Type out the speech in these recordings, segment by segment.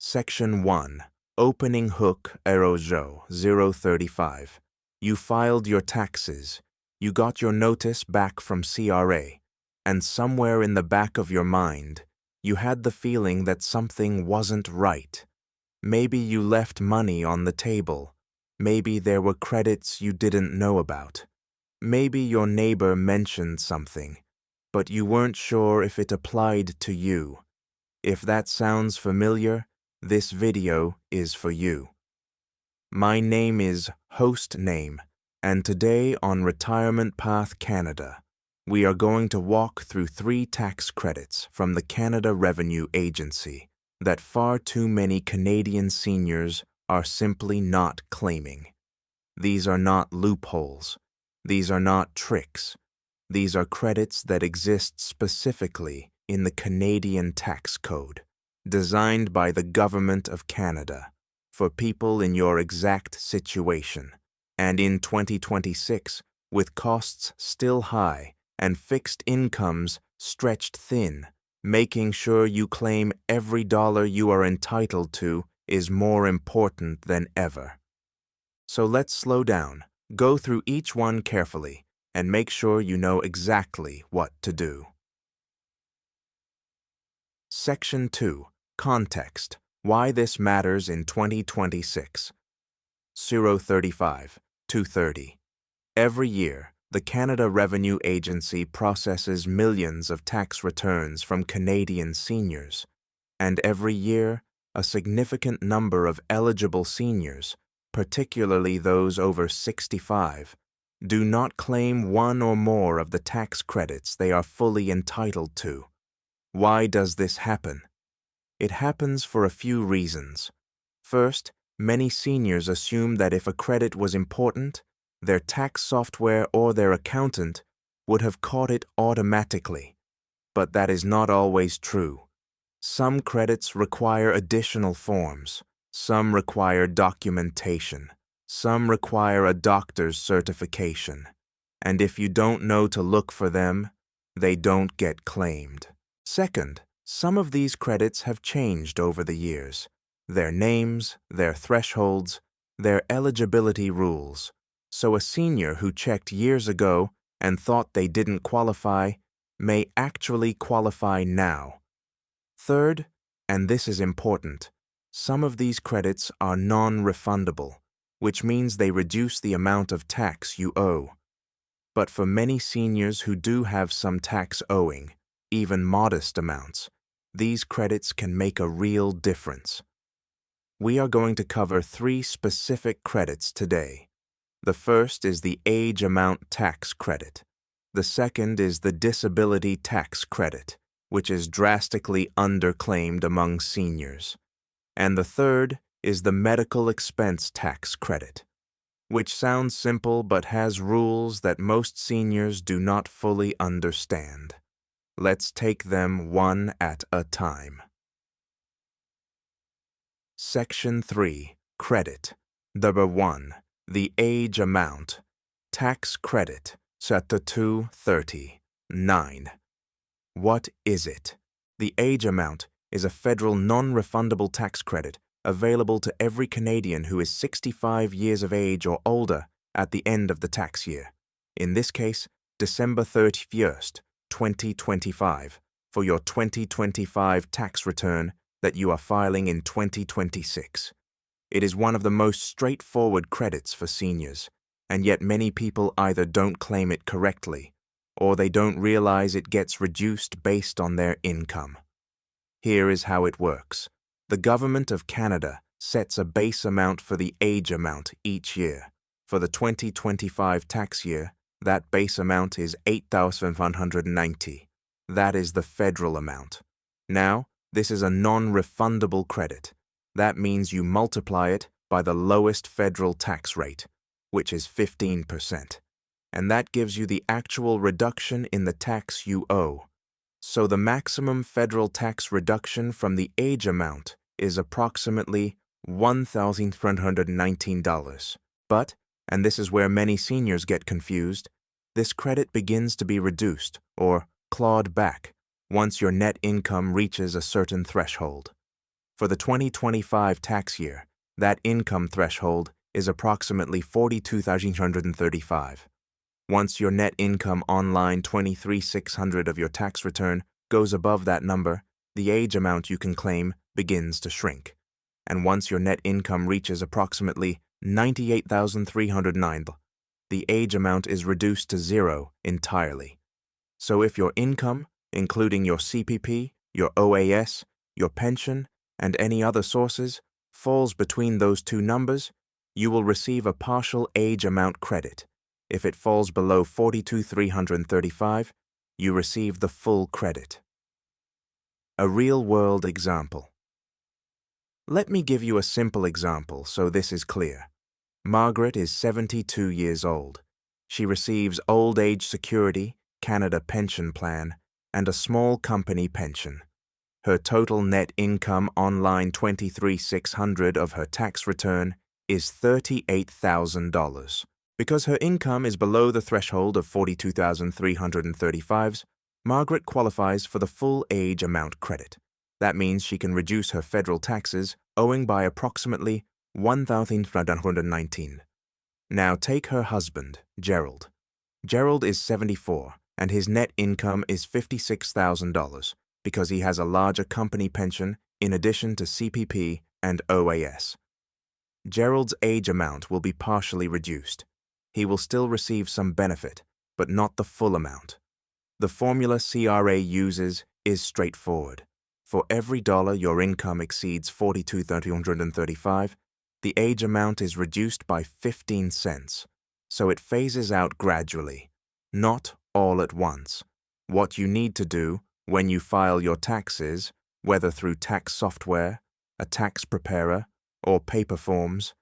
Section 1. Opening Hook Erojo 035. You filed your taxes. You got your notice back from CRA, and somewhere in the back of your mind, you had the feeling that something wasn't right. Maybe you left money on the table. Maybe there were credits you didn't know about. Maybe your neighbor mentioned something, but you weren't sure if it applied to you. If that sounds familiar, this video is for you. My name is Host Name, and today on Retirement Path Canada, we are going to walk through 3 tax credits from the Canada Revenue Agency that far too many Canadian seniors are simply not claiming. These are not loopholes. These are not tricks. These are credits that exist specifically in the Canadian Tax Code, designed by the Government of Canada for people in your exact situation. And in 2026, with costs still high and fixed incomes stretched thin, making sure you claim every dollar you are entitled to is more important than ever. So let's slow down, go through each one carefully, and make sure you know exactly what to do. Section 2. Context. Why this matters in 2026. 035. 230. Every year, the Canada Revenue Agency processes millions of tax returns from Canadian seniors, and every year, a significant number of eligible seniors, particularly those over 65, do not claim one or more of the tax credits they are fully entitled to. Why does this happen? It happens for a few reasons. First, many seniors assume that if a credit was important, their tax software or their accountant would have caught it automatically. But that is not always true. Some credits require additional forms. Some require documentation. Some require a doctor's certification. And if you don't know to look for them, they don't get claimed. Second, some of these credits have changed over the years. Their names, their thresholds, their eligibility rules. So a senior who checked years ago and thought they didn't qualify may actually qualify now. Third, and this is important, some of these credits are non-refundable, which means they reduce the amount of tax you owe. But for many seniors who do have some tax owing, even modest amounts, these credits can make a real difference. We are going to cover 3 specific credits today. The first is the age amount tax credit. The second is the disability tax credit, which is drastically underclaimed among seniors. And the third is the medical expense tax credit, which sounds simple but has rules that most seniors do not fully understand. Let's take them one at a time. Section 3. Credit. Number 1. The age amount. Tax credit. Chapter 230. 9. What is it? The age amount is a federal non-refundable tax credit available to every Canadian who is 65 years of age or older at the end of the tax year. In this case, December 31st, 2025, for your 2025 tax return that you are filing in 2026. It is one of the most straightforward credits for seniors, and yet many people either don't claim it correctly, or they don't realize it gets reduced based on their income. Here is how it works. The Government of Canada sets a base amount for the age amount each year. For the 2025 tax year, that base amount is $8,190. That is the federal amount. Now, this is a non-refundable credit. That means you multiply it by the lowest federal tax rate, which is 15%. And that gives you the actual reduction in the tax you owe. So the maximum federal tax reduction from the age amount is approximately $1,319. But, and this is where many seniors get confused, this credit begins to be reduced, or clawed back, once your net income reaches a certain threshold. For the 2025 tax year, that income threshold is approximately $42,835. Once your net income on line 23,600 of your tax return goes above that number, the age amount you can claim begins to shrink. And once your net income reaches approximately $98,309, the age amount is reduced to zero entirely. So if your income, including your CPP, your OAS, your pension, and any other sources, falls between those two numbers, you will receive a partial age amount credit. If it falls below $42,335, you receive the full credit. A real-world example. Let me give you a simple example so this is clear. Margaret is 72 years old. She receives Old Age Security, Canada Pension Plan, and a small company pension. Her total net income on line 23,600 of her tax return is $38,000. Because her income is below the threshold of $42,335, Margaret qualifies for the full age amount credit. That means she can reduce her federal taxes owing by approximately $1,519. Now take her husband, Gerald. Gerald is 74, and his net income is $56,000 because he has a larger company pension in addition to CPP and OAS. Gerald's age amount will be partially reduced. He will still receive some benefit, but not the full amount. The formula CRA uses is straightforward. For every dollar your income exceeds $42,335, the age amount is reduced by 15 cents, so it phases out gradually, not all at once. What you need to do when you file your taxes, whether through tax software, a tax preparer, or paper forms,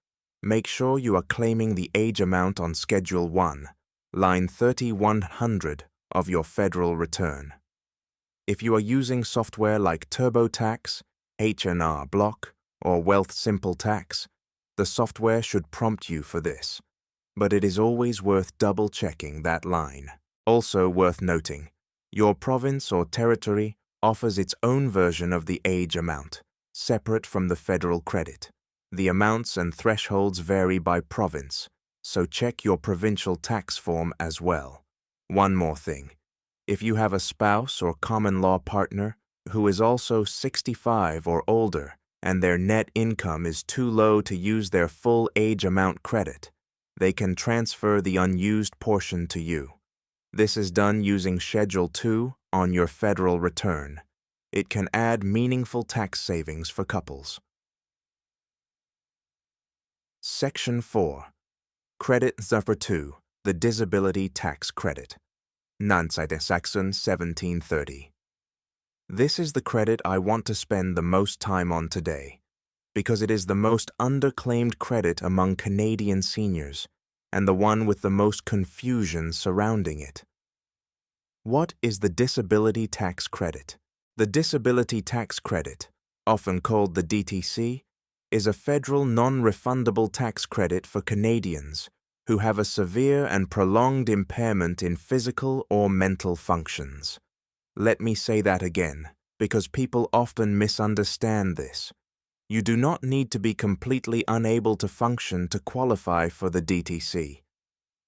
make sure you are claiming the age amount on Schedule 1, line 3100 of your federal return. If you are using software like TurboTax, H&R Block, or Wealth Simple Tax, the software should prompt you for this, but it is always worth double-checking that line. Also worth noting, your province or territory offers its own version of the age amount, separate from the federal credit. The amounts and thresholds vary by province, so check your provincial tax form as well. One more thing. If you have a spouse or common law partner who is also 65 or older and their net income is too low to use their full age amount credit, they can transfer the unused portion to you. This is done using Schedule 2 on your federal return. It can add meaningful tax savings for couples. Section 4. Credit Number 2, the Disability Tax Credit. Saxon 1730. This is the credit I want to spend the most time on today, because it is the most underclaimed credit among Canadian seniors, and the one with the most confusion surrounding it. What is the Disability Tax Credit? The Disability Tax Credit, often called the DTC, is a federal non-refundable tax credit for Canadians who have a severe and prolonged impairment in physical or mental functions. Let me say that again, because people often misunderstand this. You do not need to be completely unable to function to qualify for the DTC.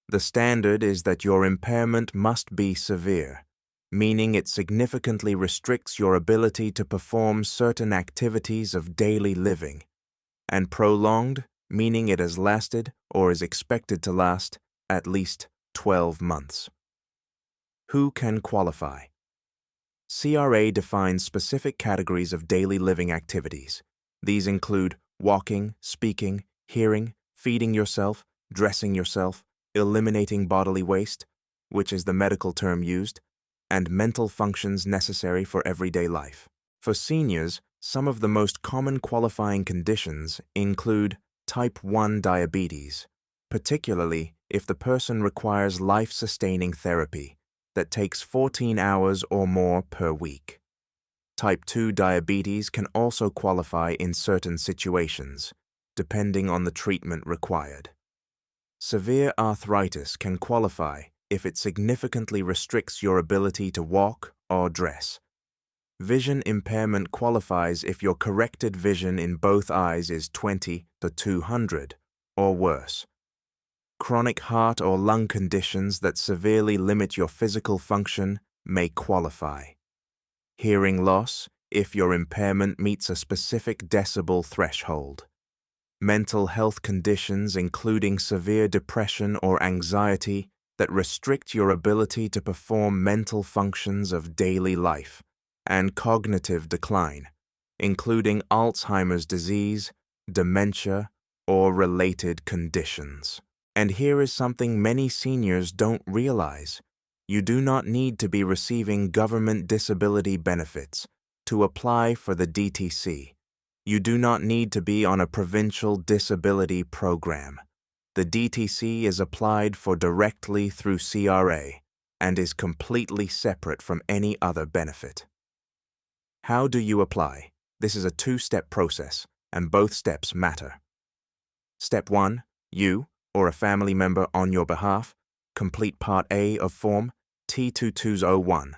The standard is that your impairment must be severe, meaning it significantly restricts your ability to perform certain activities of daily living, and prolonged, meaning it has lasted or is expected to last at least 12 months. Who can qualify? CRA defines specific categories of daily living activities. These include walking, speaking, hearing, feeding yourself, dressing yourself, eliminating bodily waste, which is the medical term used, and mental functions necessary for everyday life. For seniors, some of the most common qualifying conditions include type 1 diabetes, particularly if the person requires life-sustaining therapy that takes 14 hours or more per week. Type 2 diabetes can also qualify in certain situations, depending on the treatment required. Severe arthritis can qualify if it significantly restricts your ability to walk or dress. Vision impairment qualifies if your corrected vision in both eyes is 20 to 200 or worse. Chronic heart or lung conditions that severely limit your physical function may qualify. Hearing loss if your impairment meets a specific decibel threshold. Mental health conditions including severe depression or anxiety that restrict your ability to perform mental functions of daily life, and cognitive decline, including Alzheimer's disease, dementia, or related conditions. And here is something many seniors don't realize. You do not need to be receiving government disability benefits to apply for the DTC. You do not need to be on a provincial disability program. The DTC is applied for directly through CRA and is completely separate from any other benefit. How do you apply? This is a two-step process, and both steps matter. Step 1. You, or a family member on your behalf, complete Part A of Form T2201.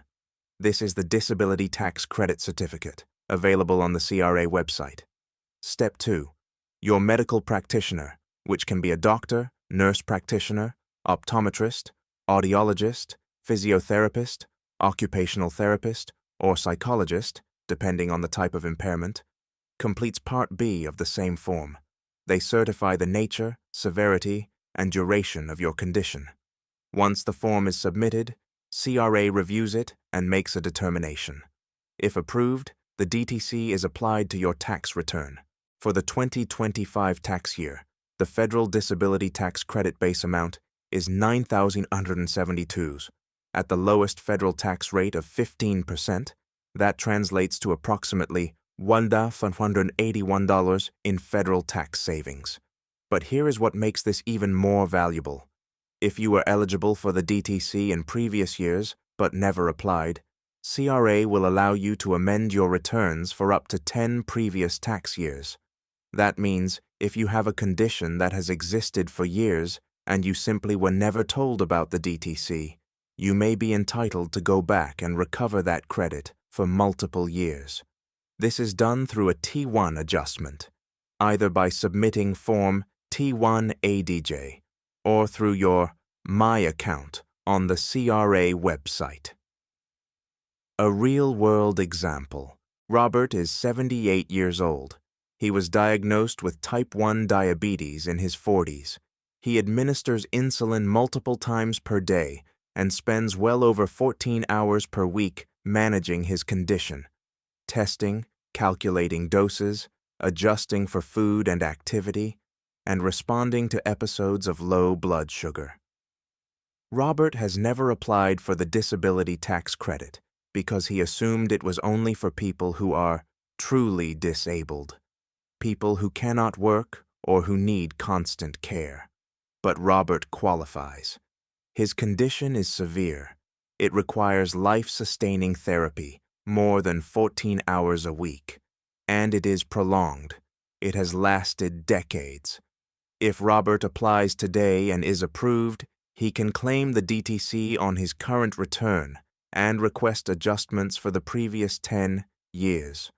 This is the Disability Tax Credit Certificate, available on the CRA website. Step 2. Your medical practitioner, which can be a doctor, nurse practitioner, optometrist, audiologist, physiotherapist, occupational therapist, or psychologist, depending on the type of impairment, completes Part B of the same form. They certify the nature, severity, and duration of your condition. Once the form is submitted, CRA reviews it and makes a determination. If approved, the DTC is applied to your tax return. For the 2025 tax year, the federal disability tax credit base amount is $9,172. At the lowest federal tax rate of 15%, that translates to approximately $1,581 in federal tax savings. But here is what makes this even more valuable. If you were eligible for the DTC in previous years but never applied, CRA will allow you to amend your returns for up to 10 previous tax years. That means if you have a condition that has existed for years and you simply were never told about the DTC, you may be entitled to go back and recover that credit for multiple years. This is done through a T1 adjustment, either by submitting Form T1ADJ or through your My account on the CRA website. A real-world example. Robert is 78 years old. He was diagnosed with type 1 diabetes in his 40s. He administers insulin multiple times per day and spends well over 14 hours per week managing his condition, testing, calculating doses, adjusting for food and activity, and responding to episodes of low blood sugar. Robert has never applied for the disability tax credit because he assumed it was only for people who are truly disabled, people who cannot work or who need constant care. But Robert qualifies. His condition is severe. It requires life-sustaining therapy, more than 14 hours a week, and it is prolonged. It has lasted decades. If Robert applies today and is approved, he can claim the DTC on his current return and request adjustments for the previous 10 years.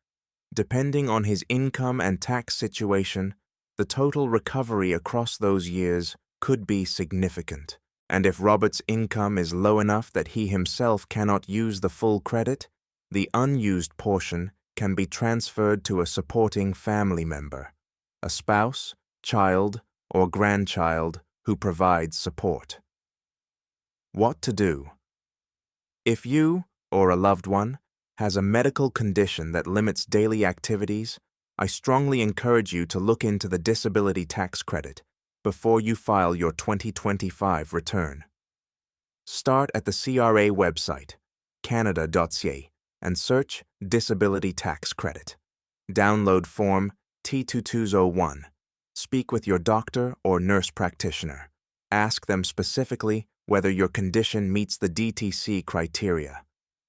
Depending on his income and tax situation, the total recovery across those years could be significant. And if Robert's income is low enough that he himself cannot use the full credit, the unused portion can be transferred to a supporting family member, a spouse, child, or grandchild who provides support. What to do? If you, or a loved one, has a medical condition that limits daily activities, I strongly encourage you to look into the disability tax credit before you file your 2025 return. Start at the CRA website, canada.ca, and search Disability Tax Credit. Download Form T2201. Speak with your doctor or nurse practitioner. Ask them specifically whether your condition meets the DTC criteria.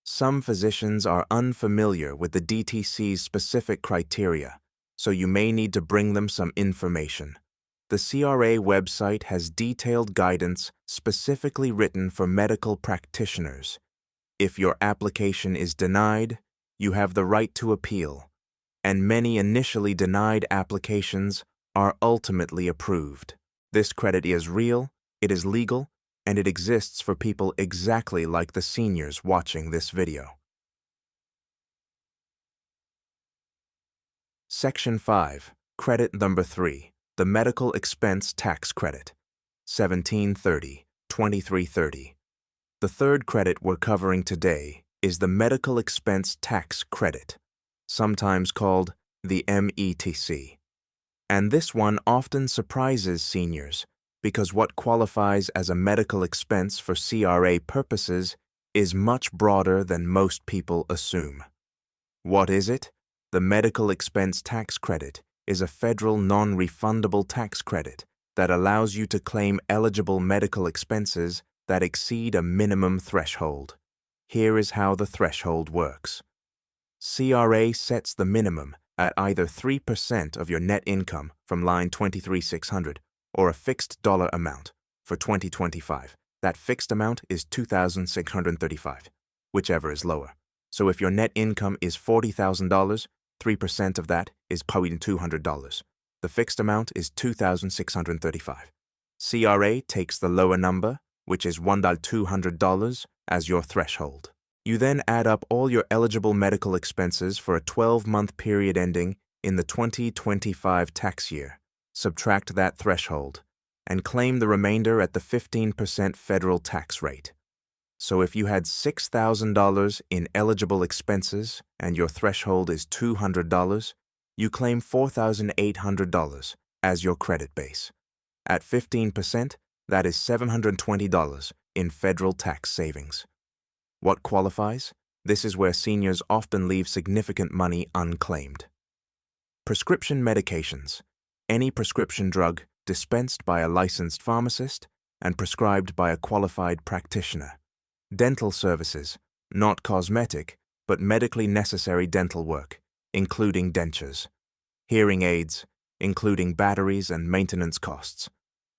Some physicians are unfamiliar with the DTC's specific criteria, so you may need to bring them some information. The CRA website has detailed guidance specifically written for medical practitioners. If your application is denied, you have the right to appeal, and many initially denied applications are ultimately approved. This credit is real, it is legal, and it exists for people exactly like the seniors watching this video. Section 5, Credit Number 3, the Medical Expense Tax Credit, 1730-2330. The third credit we're covering today is the Medical Expense Tax Credit, sometimes called the METC. And this one often surprises seniors because what qualifies as a medical expense for CRA purposes is much broader than most people assume. What is it? The Medical Expense Tax Credit is a federal non-refundable tax credit that allows you to claim eligible medical expenses that exceed a minimum threshold. Here is how the threshold works. CRA sets the minimum at either 3% of your net income from line 23,600 or a fixed dollar amount. For 2025, that fixed amount is $2,635, whichever is lower. So if your net income is $40,000, 3% of that is $200. The fixed amount is $2,635. CRA takes the lower number, which is $1,200, as your threshold. You then add up all your eligible medical expenses for a 12-month period ending in the 2025 tax year, subtract that threshold, and claim the remainder at the 15% federal tax rate. So if you had $6,000 in eligible expenses and your threshold is $200, you claim $4,800 as your credit base. At 15%, that is $720 in federal tax savings. What qualifies? This is where seniors often leave significant money unclaimed. Prescription medications. Any prescription drug dispensed by a licensed pharmacist and prescribed by a qualified practitioner. Dental services, not cosmetic, but medically necessary dental work, including dentures. Hearing aids, including batteries and maintenance costs.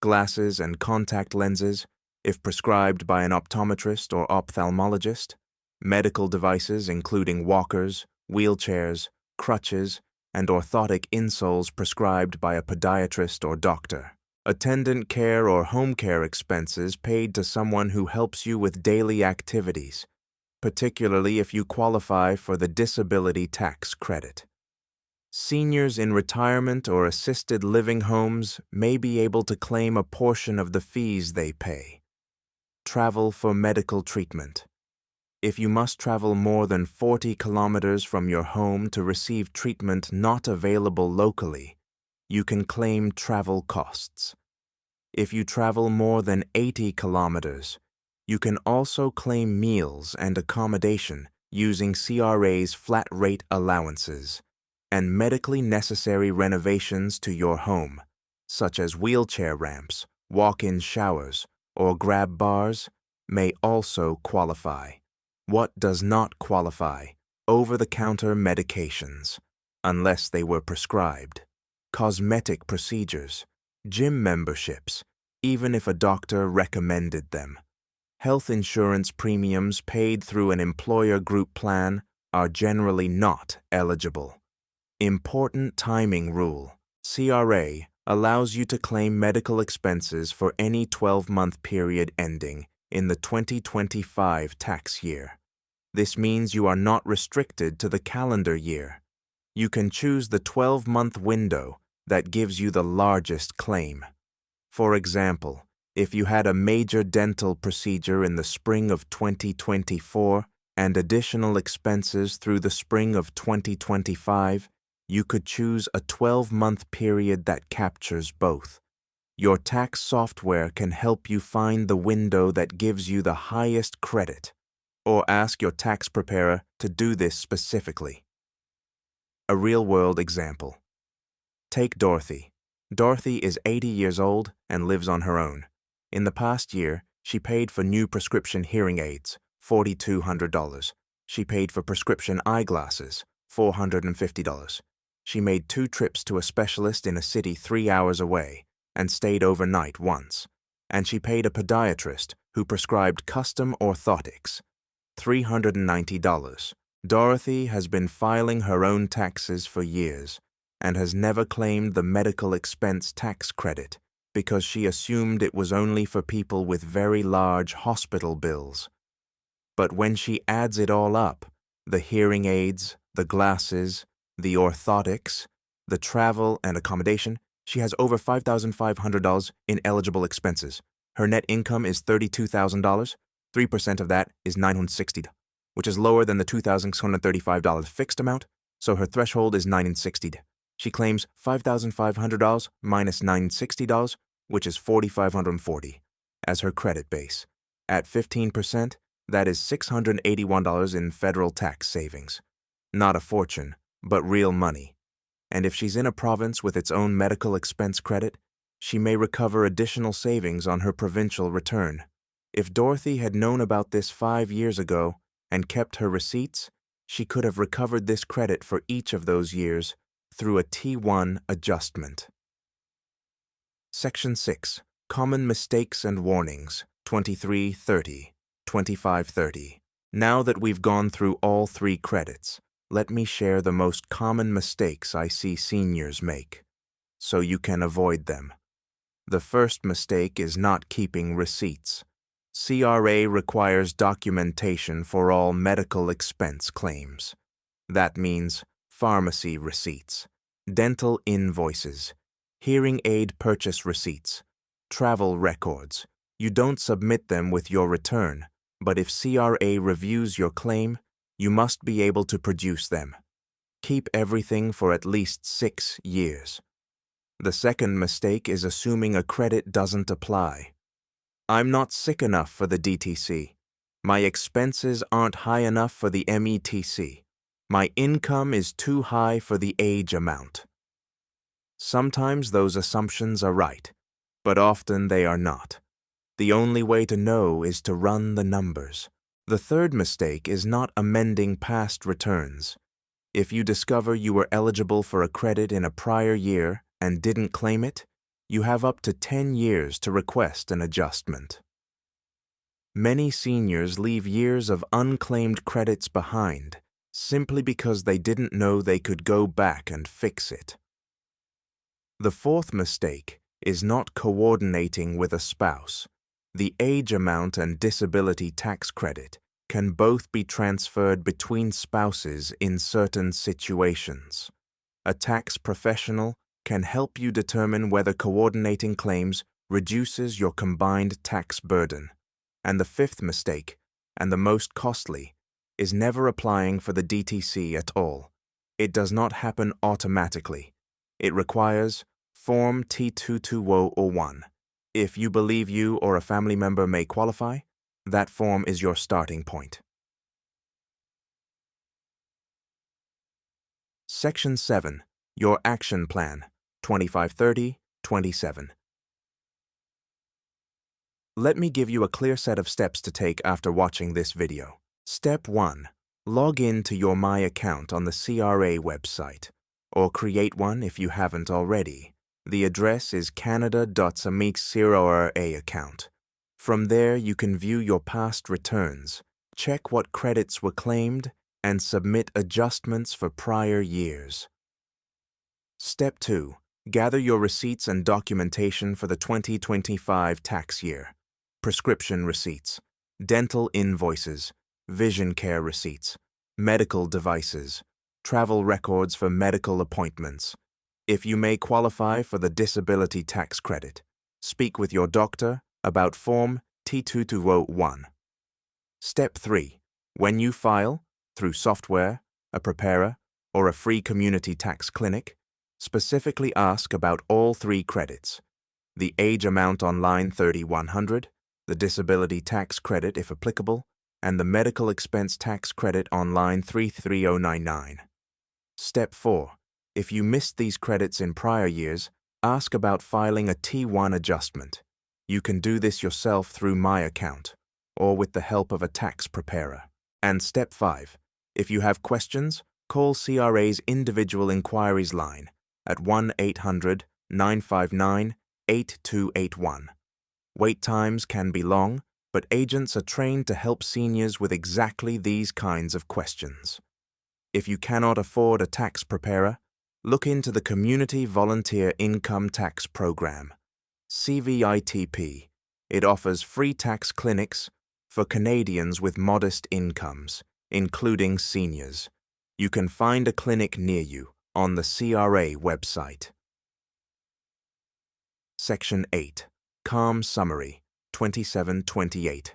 Glasses and contact lenses, if prescribed by an optometrist or ophthalmologist. Medical devices including walkers, wheelchairs, crutches, and orthotic insoles prescribed by a podiatrist or doctor. Attendant care or home care expenses paid to someone who helps you with daily activities, particularly if you qualify for the disability tax credit. Seniors in retirement or assisted living homes may be able to claim a portion of the fees they pay. Travel for medical treatment. If you must travel more than 40 kilometers from your home to receive treatment not available locally, you can claim travel costs. If you travel more than 80 kilometers, you can also claim meals and accommodation using CRA's flat rate allowances and medically necessary renovations to your home, such as wheelchair ramps, walk-in showers, or grab bars, may also qualify. What does not qualify? Over-the-counter medications, unless they were prescribed. Cosmetic procedures, gym memberships, even if a doctor recommended them. Health insurance premiums paid through an employer group plan are generally not eligible. Important timing rule. CRA allows you to claim medical expenses for any 12-month period ending in the 2025 tax year. This means you are not restricted to the calendar year. You can choose the 12-month window that gives you the largest claim. For example, if you had a major dental procedure in the spring of 2024 and additional expenses through the spring of 2025, you could choose a 12-month period that captures both. Your tax software can help you find the window that gives you the highest credit, or ask your tax preparer to do this specifically. A real-world example. Take Dorothy. Dorothy is 80 years old and lives on her own. In the past year, she paid for new prescription hearing aids, $4,200. She paid for prescription eyeglasses, $450. She made 2 trips to a specialist in a city 3 hours away and stayed overnight once. And she paid a podiatrist who prescribed custom orthotics, $390. Dorothy has been filing her own taxes for years and has never claimed the medical expense tax credit because she assumed it was only for people with very large hospital bills. But when she adds it all up, the hearing aids, the glasses, the orthotics, the travel and accommodation, she has over $5,500 in eligible expenses. Her net income is $32,000. 3% of that is $960, which is lower than the $2,635 fixed amount, so her threshold is $960. She claims $5,500 minus $960, which is $4,540, as her credit base. At 15%, that is $681 in federal tax savings. Not a fortune, but real money. And if she's in a province with its own medical expense credit, she may recover additional savings on her provincial return. If Dorothy had known about this 5 years ago and kept her receipts, she could have recovered this credit for each of those years through a T1 adjustment. Section 6. Common Mistakes and Warnings, 2330, 2530. Now that we've gone through all 3 credits, let me share the most common mistakes I see seniors make, so you can avoid them. The first mistake is not keeping receipts. CRA requires documentation for all medical expense claims. That means pharmacy receipts, dental invoices, hearing aid purchase receipts, travel records. You don't submit them with your return, but if CRA reviews your claim, you must be able to produce them. Keep everything for at least 6 years. The second mistake is assuming a credit doesn't apply. I'm not sick enough for the DTC. My expenses aren't high enough for the METC. My income is too high for the age amount. Sometimes those assumptions are right, but often they are not. The only way to know is to run the numbers. The third mistake is not amending past returns. If you discover you were eligible for a credit in a prior year and didn't claim it, you have up to 10 years to request an adjustment. Many seniors leave years of unclaimed credits behind simply because they didn't know they could go back and fix it. The fourth mistake is not coordinating with a spouse. The age amount and disability tax credit can both be transferred between spouses in certain situations. A tax professional can help you determine whether coordinating claims reduces your combined tax burden. And the fifth mistake, and the most costly, is never applying for the DTC at all. It does not happen automatically. It requires Form T22001. If you believe you or a family member may qualify, that form is your starting point. Section 7. Your Action Plan, 2530-27. Let me give you a clear set of steps to take after watching this video. Step 1. Log in to your My account on the CRA website, or create one if you haven't already. The address is canada.samix0ra account. From there, you can view your past returns, check what credits were claimed, and submit adjustments for prior years. Step 2. Gather your receipts and documentation for the 2025 tax year. Prescription receipts, dental invoices, vision care receipts, medical devices, travel records for medical appointments. If you may qualify for the disability tax credit, speak with your doctor about Form T22001. Step 3. When you file, through software, a preparer, or a free community tax clinic, specifically ask about all 3 credits: the age amount on line 3100, the disability tax credit if applicable, and the medical expense tax credit on line 33099. Step 4. If you missed these credits in prior years, ask about filing a T1 adjustment. You can do this yourself through My Account, or with the help of a tax preparer. And Step 5. If you have questions, call CRA's individual inquiries line at 1-800-959-8281. Wait times can be long, but agents are trained to help seniors with exactly these kinds of questions. If you cannot afford a tax preparer, look into the Community Volunteer Income Tax Program, CVITP. It offers free tax clinics for Canadians with modest incomes, including seniors. You can find a clinic near you on the CRA website. Section 8. CALM Summary 2728.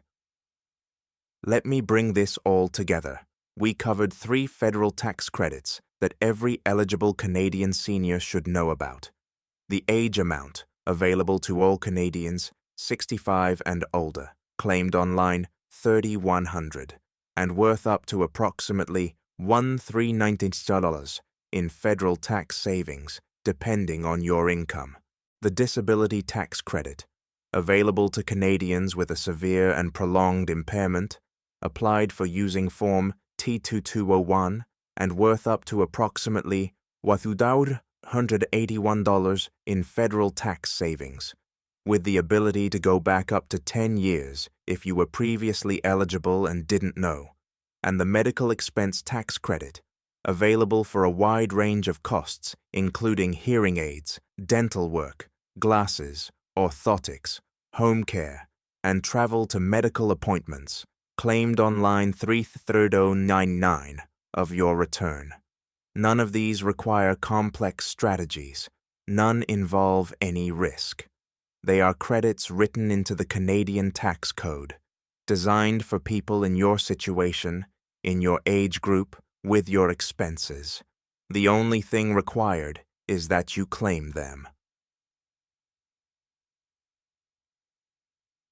Let me bring this all together. We covered 3 federal tax credits that every eligible Canadian senior should know about. The age amount, available to all Canadians 65 and older, claimed online $3,100, and worth up to approximately $1,390 in federal tax savings, depending on your income. The disability tax credit, available to Canadians with a severe and prolonged impairment, applied for using Form T2201 and worth up to approximately $1,181 in federal tax savings, with the ability to go back up to 10 years if you were previously eligible and didn't know, and the medical expense tax credit, available for a wide range of costs, including hearing aids, dental work, glasses, orthotics, home care, and travel to medical appointments, claimed online $3,399 of your return. None of these require complex strategies. None involve any risk. They are credits written into the Canadian Tax Code, designed for people in your situation, in your age group, with your expenses. The only thing required is that you claim them.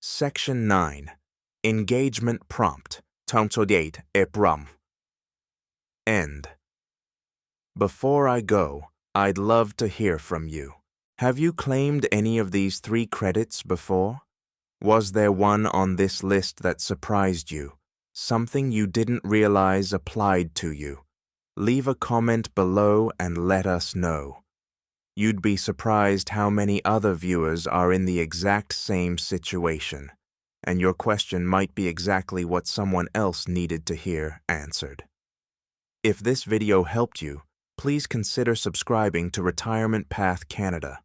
Section 9. Engagement Prompt. Tonsodate eprom. End. Before I go, I'd love to hear from you. Have you claimed any of these 3 credits before? Was there one on this list that surprised you? Something you didn't realize applied to you? Leave a comment below and let us know. You'd be surprised how many other viewers are in the exact same situation, and your question might be exactly what someone else needed to hear answered. If this video helped you, please consider subscribing to Retirement Path Canada.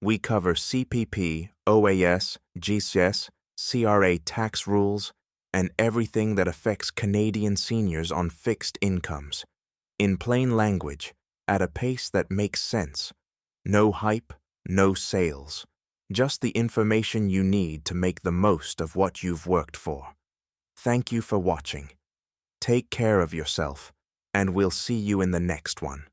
We cover CPP, OAS, GCS, CRA tax rules, and everything that affects Canadian seniors on fixed incomes, in plain language, at a pace that makes sense. No hype, no sales, just the information you need to make the most of what you've worked for. Thank you for watching. Take care of yourself, and we'll see you in the next one.